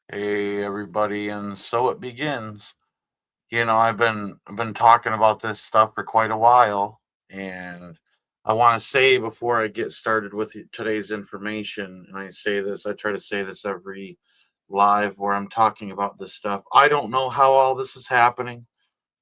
Hey everybody, and so it begins. I've been talking about this stuff for quite a while, and I want to say before I get started with today's information, and I try to say this every live where I'm talking about this stuff. I don't know how all this is happening.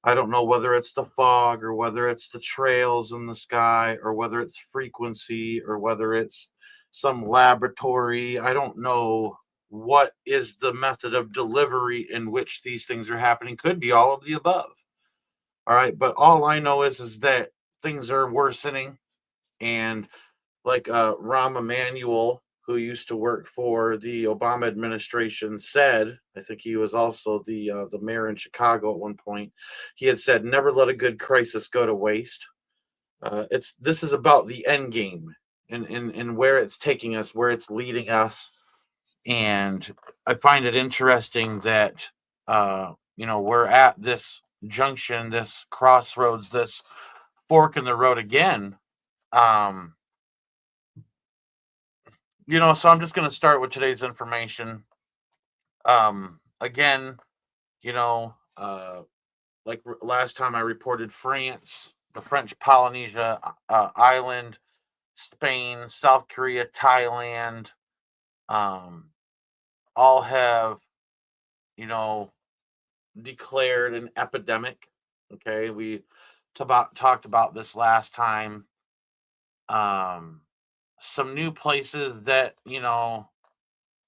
I don't know whether it's the fog or whether it's the trails in the sky or whether it's frequency or whether it's some laboratory. I don't know what is the method of delivery in which these things are happening. Could be all of the above. All right, but all I know is that things are worsening, and like Rahm Emanuel, who used to work for the Obama administration, said. I think he was also the mayor in Chicago at one point. He had said, "Never let a good crisis go to waste." It's This is about the end game and where it's taking us, where it's leading us, and I find it interesting that we're at this junction, this crossroads, this fork in the road again. Um, so I'm just going to start with today's information. Again, you know, uh, last time I reported France, the French Polynesia island, Spain, South Korea, Thailand, um, all have, you know, declared an epidemic. Okay, we talked about this last time. Um, some new places that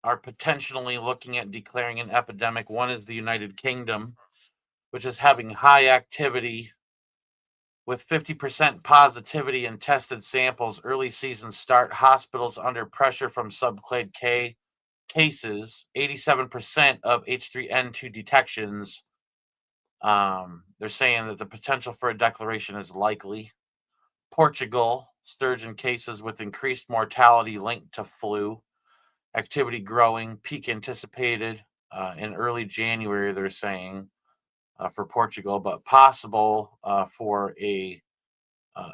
are potentially looking at declaring an epidemic. One is the United Kingdom, which is having high activity with 50% positivity in tested samples. Early season start. Hospitals under pressure from subclade K cases. 87% of H3N2 detections. They're saying that the potential for a declaration is likely. Portugal, surge in cases with increased mortality linked to flu. Activity growing, peak anticipated in early January, they're saying, for Portugal, but possible for a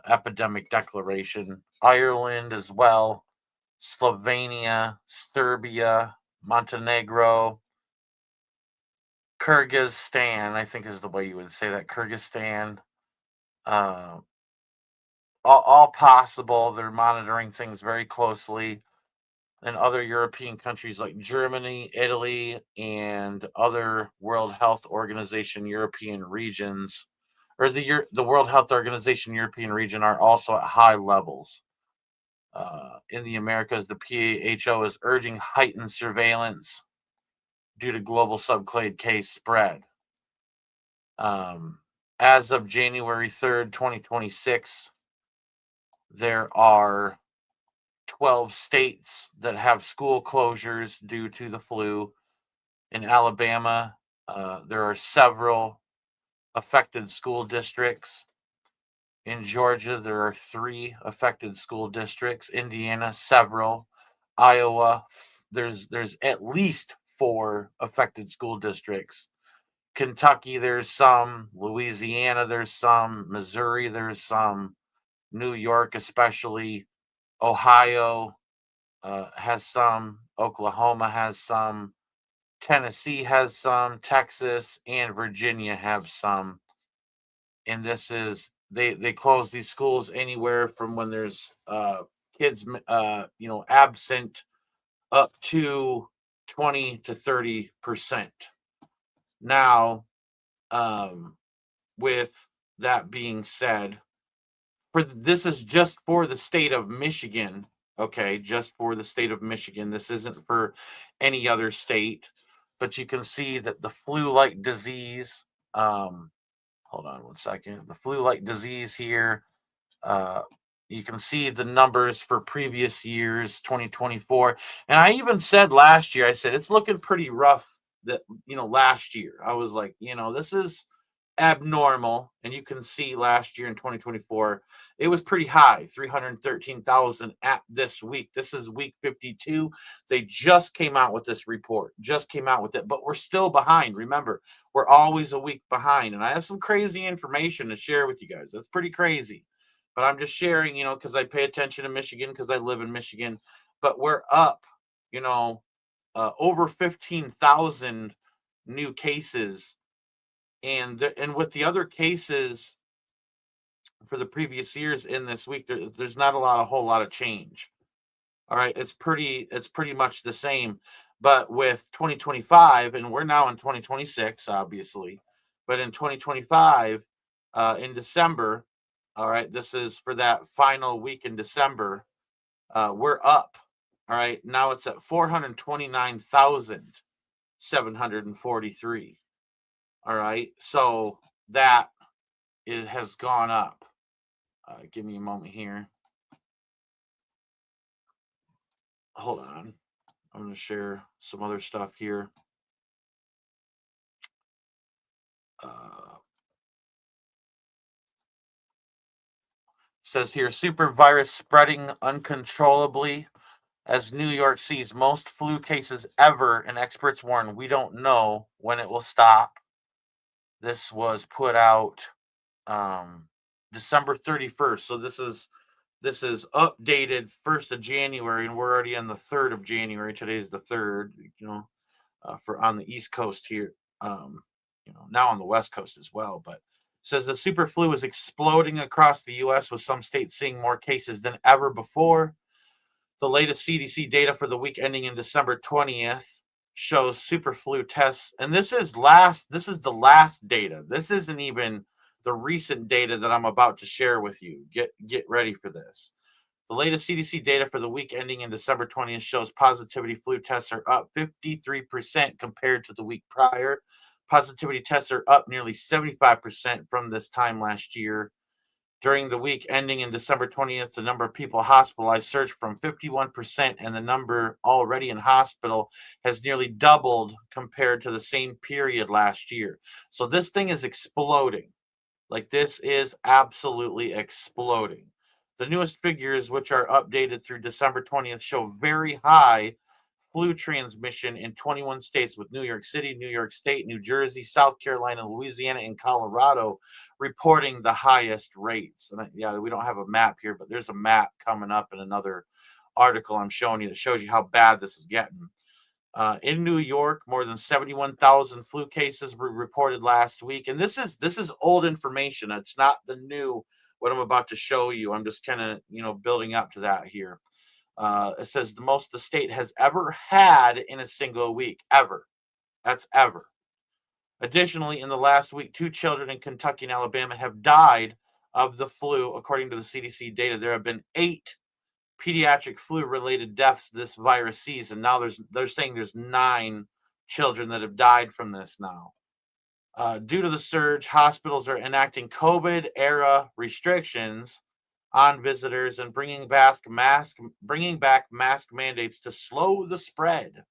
epidemic declaration. Ireland as well, Slovenia, Serbia, Montenegro, Kyrgyzstan, I think is the way you would say that, Kyrgyzstan. Uh, all possible. They're monitoring things very closely. And other European countries like Germany, Italy, and other World Health Organization European regions, or the World Health Organization European region, are also at high levels. In the Americas, the WHO is urging heightened surveillance due to global subclade case spread. Um, as of January 3rd, 2026, there are 12 states that have school closures due to the flu. In Alabama, there are several affected school districts. In Georgia, there are 3 affected school districts. Indiana, several. Iowa, there's at least 4 affected school districts. Kentucky, there's some. Louisiana, there's some. Missouri, there's some. New York, especially. Ohio has some. Oklahoma has some. Tennessee has some. Texas and Virginia have some. And this is they close these schools anywhere from when there's kids absent up to 20 to 30%. Now, um, with that being said, this is just for the state of Michigan. Okay, just for the state of Michigan. This isn't for any other state, but you can see that the flu-like disease. Hold on one second. The flu-like disease here. Uh, you can see the numbers for previous years, 2024, and I even said last year. I said it's looking pretty rough. That last year I was like, this is abnormal. And you can see last year in 2024, it was pretty high, 313,000 at this week. This is week 52. They just came out with this report, just came out with it, but we're still behind. Remember, we're always a week behind. And I have some crazy information to share with you guys. That's pretty crazy. But I'm just sharing, because I pay attention to Michigan because I live in Michigan. But we're up, you know, over 15,000 new cases, and with the other cases for the previous years in this week, there's not a whole lot of change. All right, it's pretty much the same. But with 2025, and we're now in 2026, obviously, but in 2025, in December, all right, this is for that final week in December. We're up. All right, now it's at 429,743. All right, so that it has gone up. Give me a moment here. Hold on. I'm going to share some other stuff here. Says here, super virus spreading uncontrollably as New York sees most flu cases ever, and experts warn we don't know when it will stop. This was put out December 31st. So this is updated 1st of January, and we're already on the 3rd of January. Today's the 3rd, for on the East Coast here. Now on the West Coast as well. But says the super flu is exploding across the U.S., with some states seeing more cases than ever before. The latest CDC data for the week ending in December 20th shows super flu tests, and this is the last data. This isn't even the recent data that I'm about to share with you. Get ready for this. The latest CDC data for the week ending in December 20th shows positivity flu tests are up 53% compared to the week prior. Positivity tests are up nearly 75% from this time last year. During the week ending in December 20th, the number of people hospitalized surged from 51%, and the number already in hospital has nearly doubled compared to the same period last year. So this thing is exploding. Like, this is absolutely exploding. The newest figures, which are updated through December 20th, show very high flu transmission in 21 states, with New York City, New York State, New Jersey, South Carolina, Louisiana, and Colorado reporting the highest rates. And yeah, we don't have a map here, but there's a map coming up in another article I'm showing you that shows you how bad this is getting. In New York, more than 71,000 flu cases were reported last week, and this is old information. It's not the new what I'm about to show you. I'm just kind of building up to that here. It says the most the state has ever had in a single week, ever. That's ever. Additionally, in the last week, 2 children in Kentucky and Alabama have died of the flu, according to the CDC data. There have been 8 pediatric flu-related deaths this virus season. Now they're saying there's 9 children that have died from this now. Due to the surge, hospitals are enacting COVID-era restrictions on visitors and bringing back mask mandates to slow the spread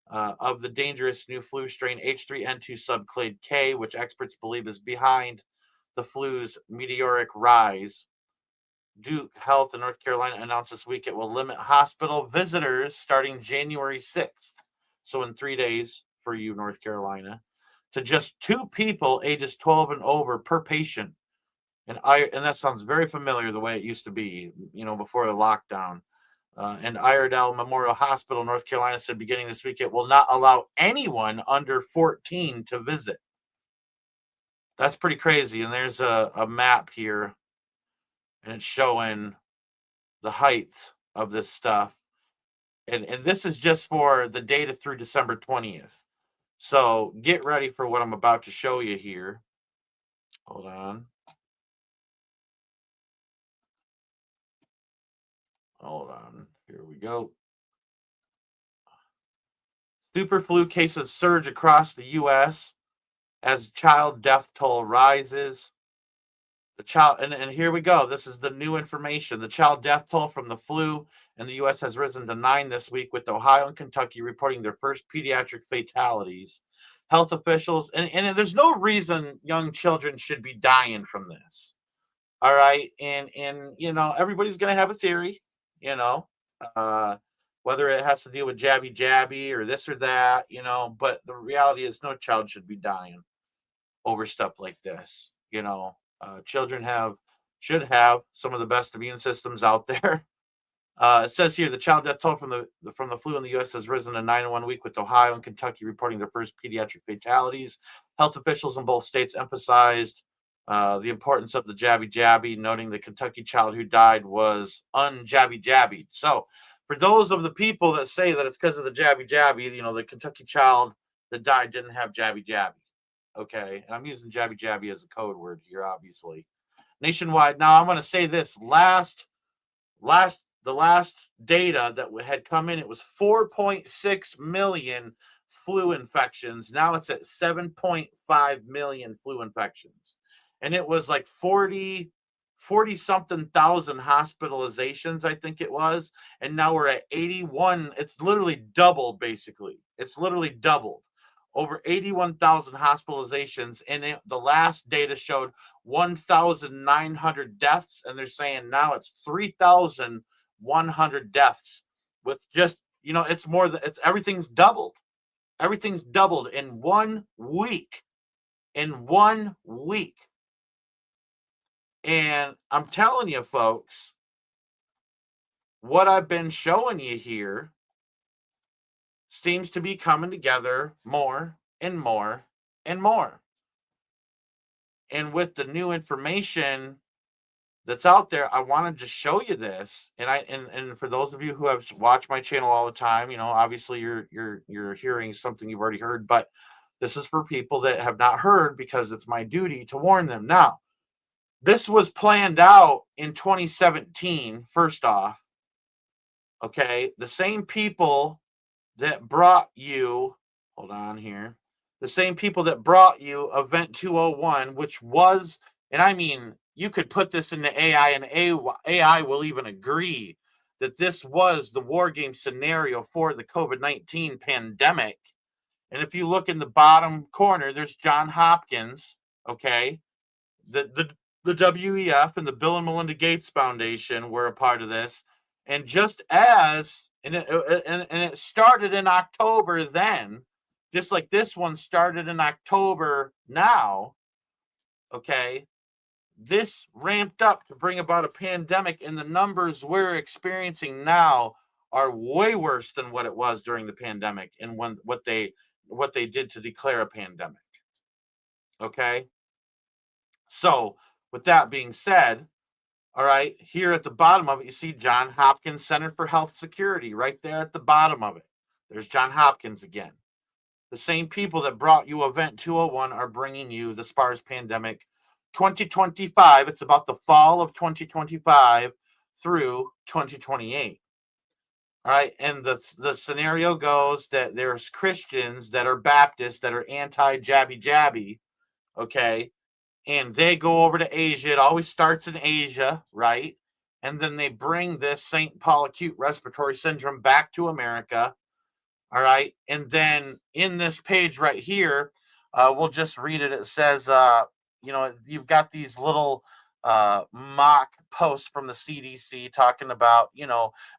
of the dangerous new flu strain H3N2 subclade K, which experts believe is behind the flu's meteoric rise. Duke Health in North Carolina announced this week it will limit hospital visitors starting January 6th. So in 3 days for you, North Carolina, to just 2 people ages 12 and over per patient. And that sounds very familiar the way it used to be, before the lockdown. And Iredell Memorial Hospital, North Carolina, said beginning this week it will not allow anyone under 14 to visit. That's pretty crazy. And there's a map here, and it's showing the height of this stuff. And this is just for the data through December 20th. So get ready for what I'm about to show you here. Hold on. Hold on. Here we go. Super flu cases surge across the U.S. as child death toll rises. And here we go. This is the new information. The child death toll from the flu in the U.S. has risen to 9 this week, with Ohio and Kentucky reporting their first pediatric fatalities. Health officials, and there's no reason young children should be dying from this. All right, and everybody's gonna have a theory, uh, whether it has to do with jabby or this or that, but the reality is no child should be dying over stuff like this. Children should have some of the best immune systems out there. It says here the child death toll from the flu in the U.S. has risen to 9 in 1 week, with Ohio and Kentucky reporting their first pediatric fatalities. Health officials in both states emphasized the importance of the jabby jabby, noting the Kentucky child who died was unjabby jabbied. So, for those of the people that say that it's because of the jabby jabby, the Kentucky child that died didn't have jabby jabby. Okay, and I'm using jabby jabby as a code word here, obviously. Nationwide. Now, I'm going to say this the last data that had come in, it was 4.6 million flu infections. Now it's at 7.5 million flu infections, and it was like 40 something thousand hospitalizations, I think it was, and now we're at 81. It's literally doubled. Basically, it's literally doubled, over 81,000 hospitalizations, and the last data showed 1,900 deaths, and they're saying now it's 3,100 deaths, with just, it's more than, it's everything's doubled. Everything's doubled in 1 week. In 1 week. And I'm telling you, folks, what I've been showing you here seems to be coming together more and more and more. And with the new information that's out there, I wanted to show you this. And for those of you who have watched my channel all the time, obviously you're hearing something you've already heard, but this is for people that have not heard, because it's my duty to warn them. Now, this was planned out in 2017, first off. Okay, the same people that brought you, hold on here, the same people that brought you Event 201, which was, and I mean, you could put this into AI, and AI will even agree that this was the war game scenario for the COVID-19 pandemic. And if you look in the bottom corner, there's John Hopkins, okay? The WEF and the Bill and Melinda Gates Foundation were a part of this. And it started in October then, just like this one started in October now, okay? This ramped up to bring about a pandemic, and the numbers we're experiencing now are way worse than what it was during the pandemic, and what they did to declare a pandemic. Okay? So, with that being said, all right, here at the bottom of it, you see John Hopkins Center for Health Security right there at the bottom of it. There's John Hopkins again. The same people that brought you Event 201 are bringing you the SPARS pandemic 2025. It's about the fall of 2025 through 2028. All right, and the scenario goes that there's Christians that are Baptists that are anti-jabby jabby, okay? And they go over to Asia. It always starts in Asia, right? And then they bring this St. Paul acute respiratory syndrome back to America. All right. And then in this page right here, we'll just read it. It says, you've got these little mock posts from the CDC talking about,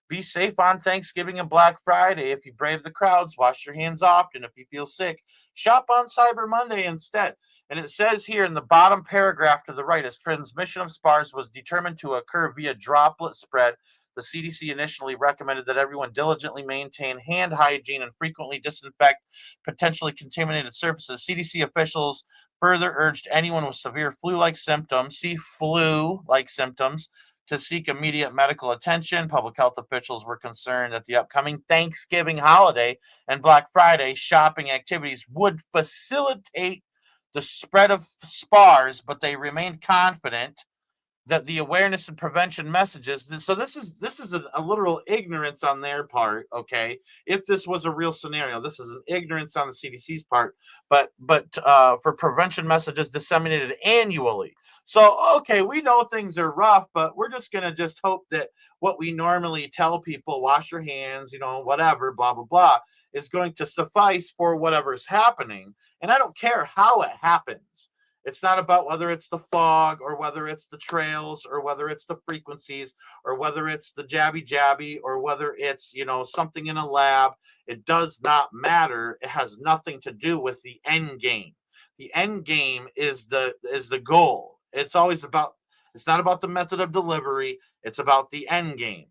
be safe on Thanksgiving and Black Friday. If you brave the crowds, wash your hands often. If you feel sick, shop on Cyber Monday instead. And it says here in the bottom paragraph to the right, as transmission of SPARS was determined to occur via droplet spread, the CDC initially recommended that everyone diligently maintain hand hygiene and frequently disinfect potentially contaminated surfaces. CDC officials further urged anyone with severe flu-like symptoms, to seek immediate medical attention. Public health officials were concerned that the upcoming Thanksgiving holiday and Black Friday shopping activities would facilitate the spread of SPARS, but they remained confident that the awareness and prevention messages. So this is a literal ignorance on their part. Okay, if this was a real scenario, this is an ignorance on the CDC's part. But for prevention messages disseminated annually. So okay, we know things are rough, but we're just gonna just hope that what we normally tell people, wash your hands, whatever, blah blah blah, is going to suffice for whatever's happening. And I don't care how it happens. It's not about whether it's the fog or whether it's the trails or whether it's the frequencies or whether it's the jabby jabby or whether it's, something in a lab. It does not matter. It has nothing to do with the end game. The end game is the goal. It's not about the method of delivery. It's about the end game.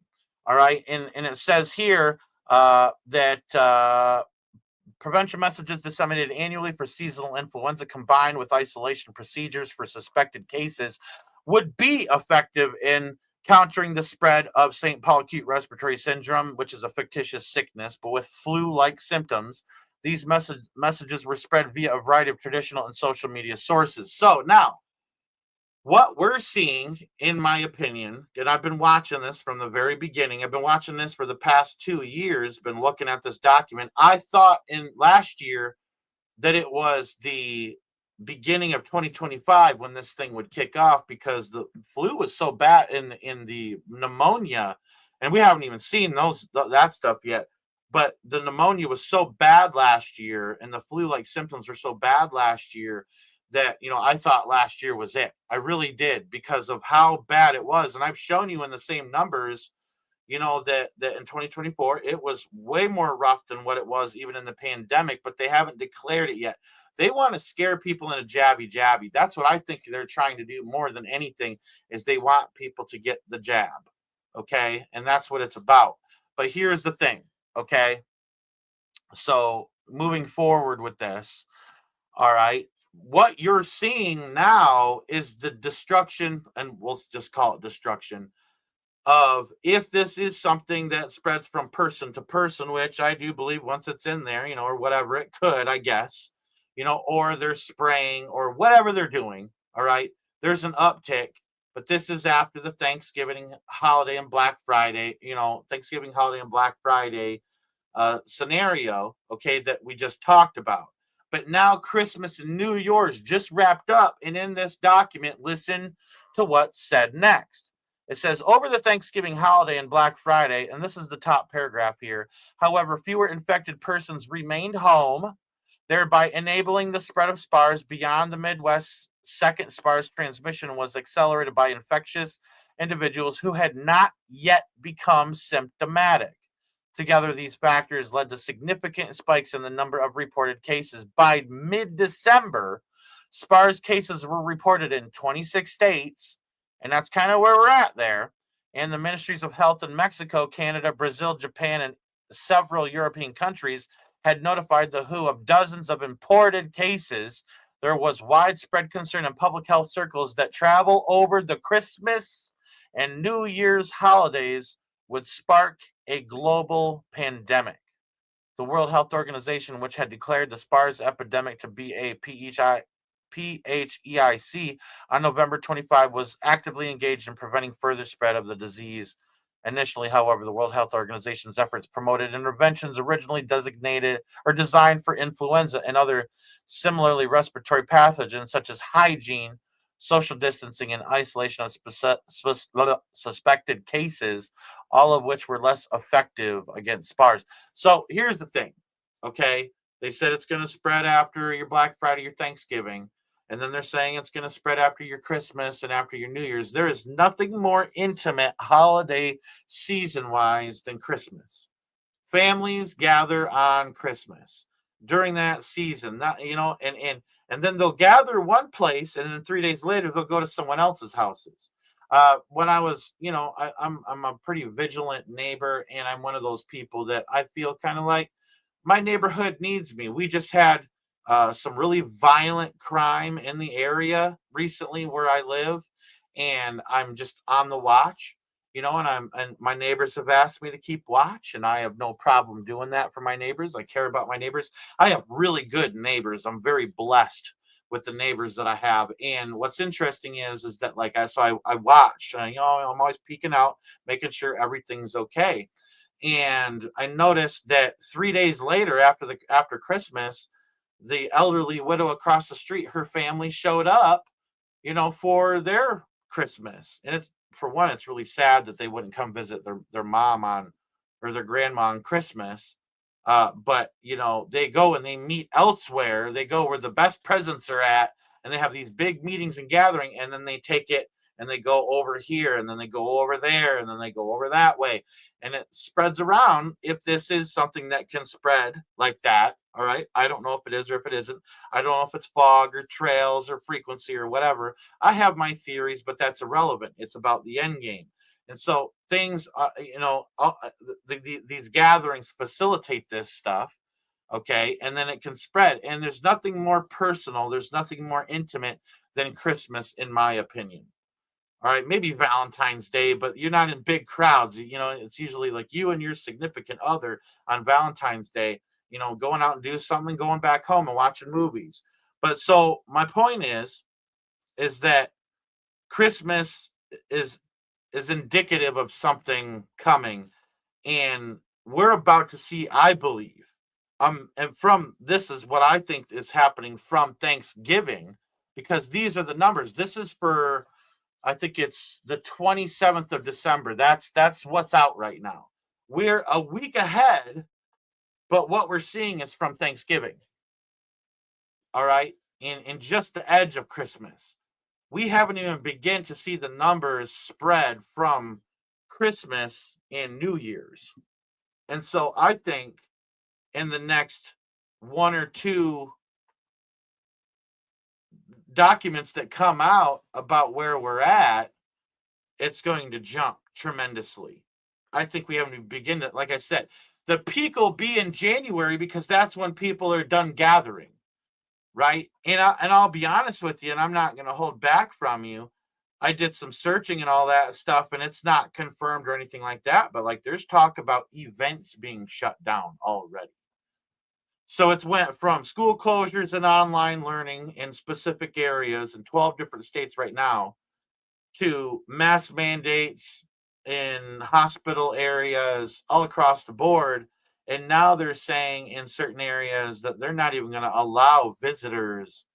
All right. And it says here that prevention messages disseminated annually for seasonal influenza combined with isolation procedures for suspected cases would be effective in countering the spread of St. Paul acute respiratory syndrome, which is a fictitious sickness, but with flu like symptoms. These messages were spread via a variety of traditional and social media sources. So now, what we're seeing, in my opinion, and I've been watching this from the very beginning. I've been watching this for the past 2 years, been looking at this document. I thought in last year that it was the beginning of 2025 when this thing would kick off because the flu was so bad in the pneumonia, and we haven't even seen that stuff yet. But the pneumonia was so bad last year, and the flu-like symptoms were so bad last year that I thought last year was it. I really did because of how bad it was, and I've shown you in the same numbers that in 2024 it was way more rough than what it was even in the pandemic, but they haven't declared it yet. They want to scare people into jabby. That's what I think they're trying to do more than anything, is they want people to get the jab. Okay, and that's what it's about. But here's the thing. Okay, so moving forward with this, all right, what you're seeing now is the destruction, and we'll just call it destruction, of, if this is something that spreads from person to person, which I do believe once it's in there, or whatever, it could, I guess, or they're spraying or whatever they're doing. All right. There's an uptick, but this is after the Thanksgiving holiday and Black Friday, Thanksgiving holiday and Black Friday scenario, okay, that we just talked about. But now Christmas and New Year's just wrapped up. And in this document, listen to what's said next. It says, over the Thanksgiving holiday and Black Friday, and this is the top paragraph here, however, fewer infected persons remained home, thereby enabling the spread of SPARS beyond the Midwest. Second SPARS transmission was accelerated by infectious individuals who had not yet become symptomatic. Together, these factors led to significant spikes in the number of reported cases. By mid-December, SPARS cases were reported in 26 states, and that's kind of where we're at there. And the ministries of health in Mexico, Canada, Brazil, Japan, and several European countries had notified the WHO of dozens of imported cases. There was widespread concern in public health circles that travel over the Christmas and New Year's holidays would spark a global pandemic. The World Health Organization, which had declared the SPARS epidemic to be a PHEIC on November 25, was actively engaged in preventing further spread of the disease. Initially, however, the World Health Organization's efforts promoted interventions originally designated or designed for influenza and other similarly respiratory pathogens, such as hygiene, social distancing, and isolation of suspected cases, all of which were less effective against SPARS. So here's the thing, okay? They said it's going to spread after your Black Friday, your Thanksgiving, and then they're saying it's going to spread after your Christmas and after your New Year's. There is nothing more intimate holiday season-wise than Christmas. Families gather on Christmas during that season, and then they'll gather one place, and then 3 days later they'll go to someone else's houses. When I was, I'm a pretty vigilant neighbor, and I'm one of those people that I feel kind of like my neighborhood needs me. We just had some really violent crime in the area recently where I live, and I'm just on the watch. And my neighbors have asked me to keep watch, and I have no problem doing that for my neighbors. I care about my neighbors. I have really good neighbors. I'm very blessed with the neighbors that I have. And what's interesting is that, like, I watch. I'm always peeking out, making sure everything's okay. And I noticed that 3 days later, after Christmas, the elderly widow across the street, her family showed up, for their Christmas. And it's really sad that they wouldn't come visit their mom or their grandma on Christmas. But they go and they meet elsewhere. They go where the best presents are at, and they have these big meetings and gathering, and then they take it and they go over here, and then they go over there, and then they go over that way. And it spreads around. If this is something that can spread like that, all right. I don't know if it is or if it isn't. I don't know if it's fog or trails or frequency or whatever. I have my theories, but that's irrelevant. It's about the end game. And so things, these gatherings facilitate this stuff. Okay. And then it can spread. And there's nothing more personal, there's nothing more intimate than Christmas, in my opinion. All right. Maybe Valentine's Day, but you're not in big crowds. It's usually like you and your significant other on Valentine's Day, going out and do something, going back home and watching movies. But so my point is that Christmas is is indicative of something coming, and we're about to see, I believe. And from this is what I think is happening from Thanksgiving, because these are the numbers. This is for, I think it's the 27th of December. That's what's out right now. We're a week ahead, but what we're seeing is from Thanksgiving. All right. In just the edge of Christmas. We haven't even begun to see the numbers spread from Christmas and New Year's. And so I think in the next one or two documents that come out about where we're at, it's going to jump tremendously. I think we haven't begin to, like I said, the peak will be in January because that's when people are done gathering, right? And I'll be honest with you, and I'm not going to hold back from you. I did some searching and all that stuff, and it's not confirmed or anything like that. But like, there's talk about events being shut down already. So it's went from school closures and online learning in specific areas in 12 different states right now to mass mandates in hospital areas all across the board. And now they're saying in certain areas that they're not even going to allow visitors.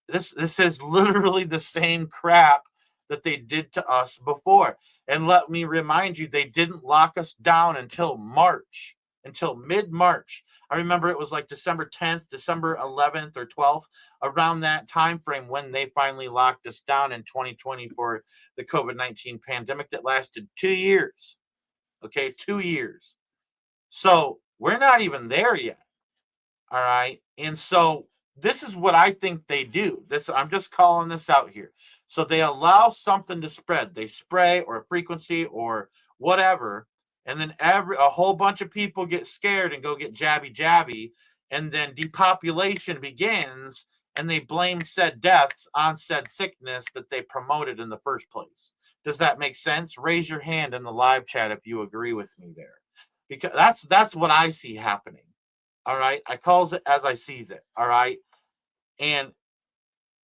This is literally the same crap that they did to us before. And let me remind you, they didn't lock us down until March, until mid-March. I remember it was like December 10th, December 11th or 12th, around that time frame when they finally locked us down in 2020 for the COVID-19 pandemic that lasted 2 years. Okay, 2 years. So we're not even there yet. All right. And so this is what I think they do. I'm just calling this out here. So they allow something to spread. They spray or frequency or whatever, and then a whole bunch of people get scared and go get jabby, and then depopulation begins, and they blame said deaths on said sickness that they promoted in the first place. Does that make sense? Raise your hand in the live chat if you agree with me there. Because that's what I see happening. All right. I calls it as I sees it. All right. And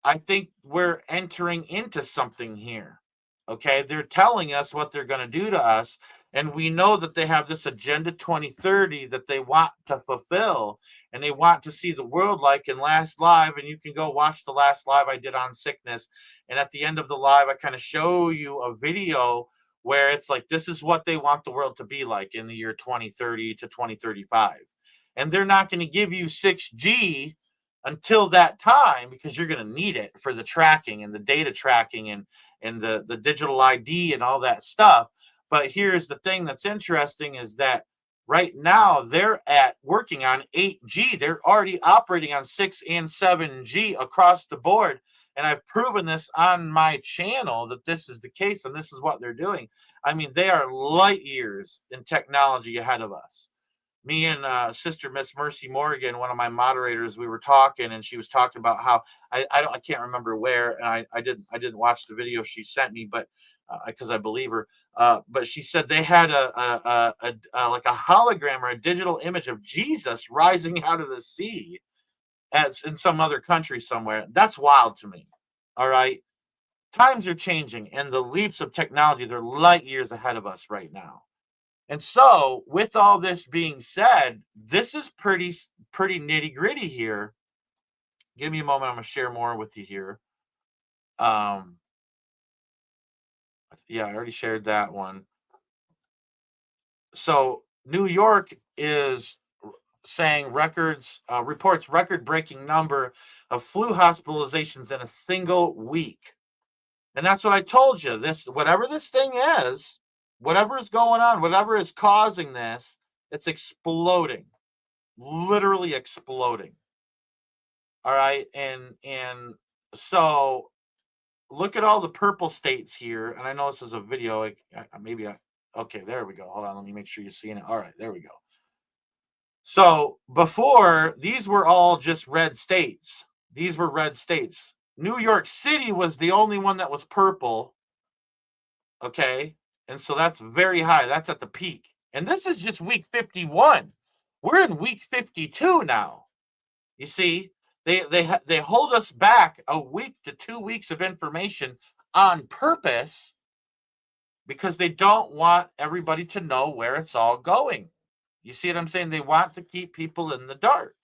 I think we're entering into something here. Okay. They're telling us what they're going to do to us. And we know that they have this Agenda 2030 that they want to fulfill, and they want to see the world like in Last Live. And you can go watch the last live I did on sickness. And at the end of the live, I kind of show you a video where it's like, this is what they want the world to be like in the year 2030 to 2035. And they're not going to give you 6G until that time, because you're going to need it for the tracking and the data tracking and the digital ID and all that stuff. But here's the thing that's interesting is that right now they're working on 8G. They're already operating on 6 and 7G across the board. And I've proven this on my channel that this is the case, and this is what they're doing. I mean, they are light years in technology ahead of us. Me and Sister Miss Mercy Morgan, one of my moderators, we were talking, and she was talking about how I can't remember where, and I didn't watch the video she sent me, but because I believe her, but she said they had like a hologram or a digital image of Jesus rising out of the sea as in some other country somewhere. That's wild to me. All right, times are changing, and the leaps of technology, they're light years ahead of us right now. And so, with all this being said, this is pretty nitty gritty here. Give me a moment. I'm gonna share more with you here. Um, yeah, I already shared that one. So, New York is saying reports record-breaking number of flu hospitalizations in a single week. And that's what I told you. Whatever this thing is, whatever is going on, whatever is causing this, it's exploding. Literally exploding. All right. And so look at all the purple states here, and I know this is a video. Okay, there we go. Hold on, let me make sure you're seeing it. All right, there we go. So before, these were all just red states. These were red states. New York City was the only one that was purple. Okay, and so that's very high. That's at the peak. And this is just week 51. We're in week 52 now. You see, they hold us back a week to 2 weeks of information on purpose because they don't want everybody to know where it's all going. You see what I'm saying? They want to keep people in the dark.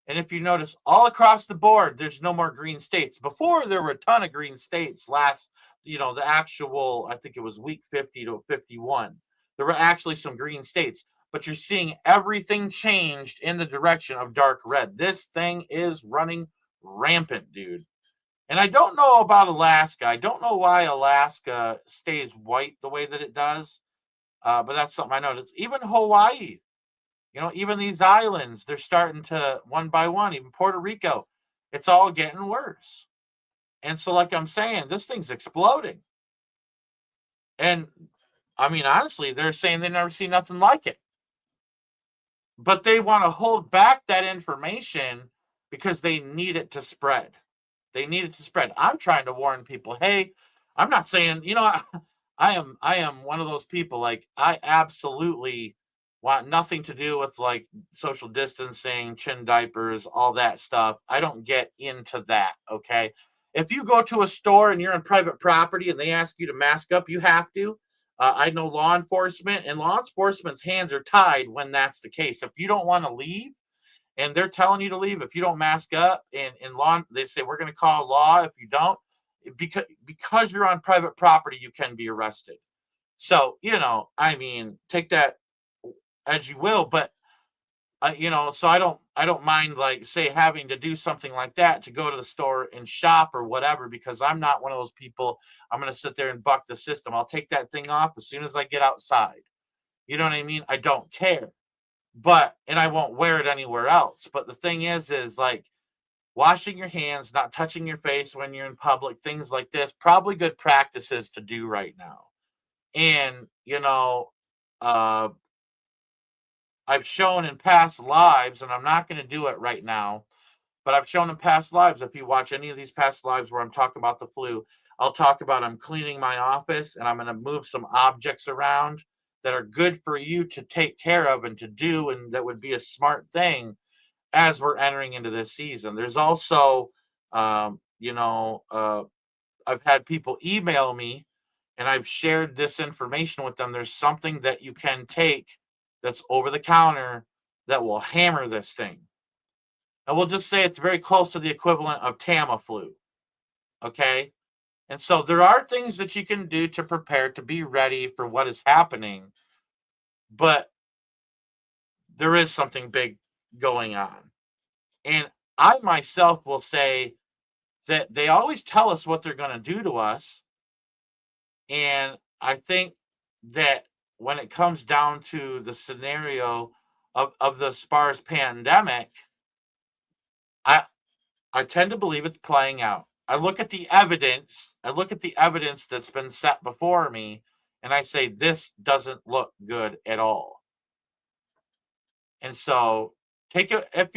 And if you notice, all across the board, there's no more green states. Before, there were a ton of green states last, the actual, I think it was week 50 to 51. There were actually some green states, but you're seeing everything changed in the direction of dark red. This thing is running rampant, dude. And I don't know about Alaska. I don't know why Alaska stays white the way that it does, but that's something I noticed. Even Hawaii, even these islands, they're starting to one by one, even Puerto Rico, it's all getting worse. And so, like I'm saying, this thing's exploding. And I mean, honestly, they're saying they never see nothing like it. But they want to hold back that information because they need it to spread. They need it to spread. I'm trying to warn people, hey, I'm not saying, I am one of those people, like, I absolutely want nothing to do with like social distancing, chin diapers, all that stuff. I don't get into that, okay? If you go to a store and you're on private property and they ask you to mask up, you have to. I know law enforcement, and law enforcement's hands are tied when that's the case. If you don't want to leave and they're telling you to leave, if you don't mask up, and in law, they say we're going to call law if you don't, because you're on private property, you can be arrested. So, I mean, take that as you will, but so I don't mind, like, say, having to do something like that to go to the store and shop or whatever, because I'm not one of those people. I'm going to sit there and buck the system. I'll take that thing off as soon as I get outside. You know what I mean? I don't care. And I won't wear it anywhere else. But the thing is like, washing your hands, not touching your face when you're in public, things like this, probably good practices to do right now. And, uh, I've shown in past lives, and I'm not going to do it right now, but I've shown in past lives. If you watch any of these past lives where I'm talking about the flu, I'll talk about I'm cleaning my office and I'm going to move some objects around that are good for you to take care of and to do, and that would be a smart thing as we're entering into this season. There's also, I've had people email me and I've shared this information with them. There's something that you can take that's over the counter that will hammer this thing. And we'll just say it's very close to the equivalent of Tamiflu. Okay. And so there are things that you can do to prepare to be ready for what is happening, but there is something big going on. And I myself will say that they always tell us what they're going to do to us. And I think that when it comes down to the scenario of the SPARS pandemic, I I tend to believe it's playing out. I look at the evidence. I look at the evidence that's been set before me, and I say this doesn't look good at all. And so take it, if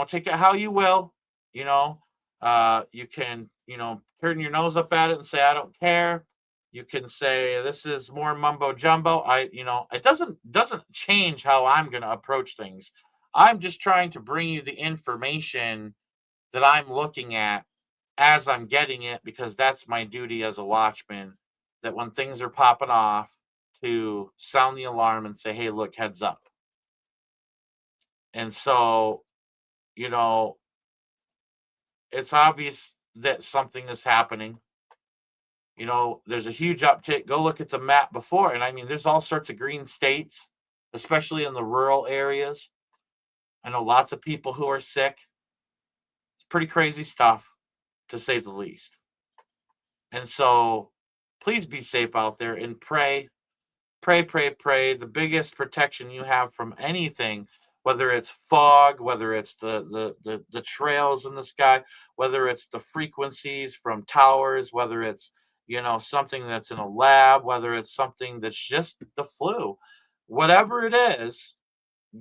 take it how you will. You know, you can turn your nose up at it and say I don't care. You can say this is more mumbo jumbo. It doesn't change how I'm going to approach things. I'm just trying to bring you the information that I'm looking at as I'm getting it, because that's my duty as a watchman. That when things are popping off, to sound the alarm and say, "Hey, look, heads up." And so, you know, it's obvious that something is happening. There's a huge uptick. Go look at the map before, and I mean, there's all sorts of green states, especially in the rural areas. I know lots of people who are sick. It's pretty crazy stuff, to say the least. And so, please be safe out there and pray, pray, pray, pray. The biggest protection you have from anything, whether it's fog, whether it's the trails in the sky, whether it's the frequencies from towers, whether it's something that's in a lab, whether it's something that's just the flu, whatever it is.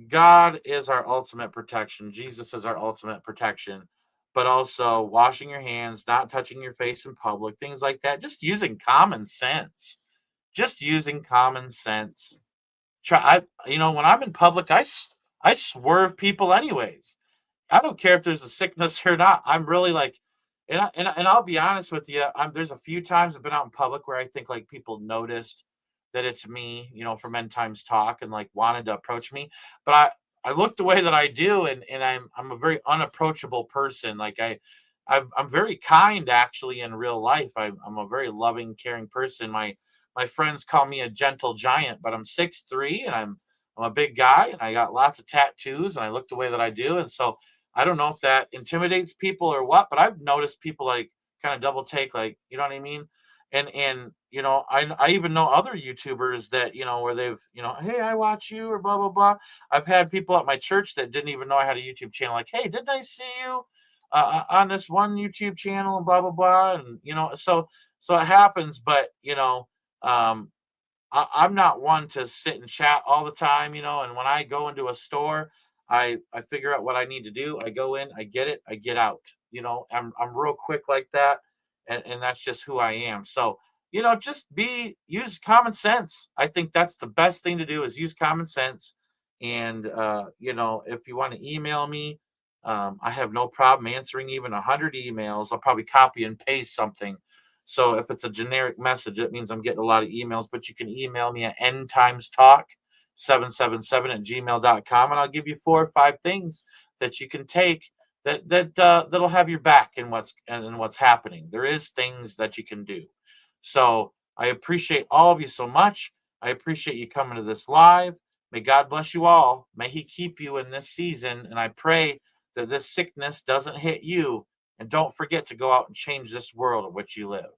God is our ultimate protection. Jesus is our ultimate protection. But also washing your hands, not touching your face in public, things like that. Just using common sense. Just using common sense. When I'm in public, I swerve people anyways. I don't care if there's a sickness or not. I'm really like, and I'll be honest with you. There's a few times I've been out in public where I think like people noticed that it's me, from End Times Talk, and like wanted to approach me, but I look the way that I do, and I'm a very unapproachable person. Like I'm very kind actually in real life. I'm a very loving, caring person. My friends call me a gentle giant, but I'm 6'3", and I'm a big guy, and I got lots of tattoos, and I look the way that I do, and so I don't know if that intimidates people or what, but I've noticed people like kind of double take, like, you know what I mean? And I even know other YouTubers that, where they've, hey, I watch you or blah blah blah. I've had people at my church that didn't even know I had a YouTube channel, like, hey, didn't I see you on this one YouTube channel and blah blah blah. And so it happens, but um I'm not one to sit and chat all the time, and when I go into a store, I figure out what I need to do. I go in, I get it, I get out. I'm real quick like that, and that's just who I am. So, just use common sense. I think that's the best thing to do is use common sense. And if you want to email me, I have no problem answering even 100 emails. I'll probably copy and paste something, so if it's a generic message, it means I'm getting a lot of emails, but you can email me at endtimestalk777 at gmail.com, and I'll give you 4 or 5 things that you can take that'll have your back in what's happening. There is things that you can do. So I appreciate all of you so much. I appreciate you coming to this live. May God bless you all. May He keep you in this season. And I pray that this sickness doesn't hit you. And don't forget to go out and change this world in which you live.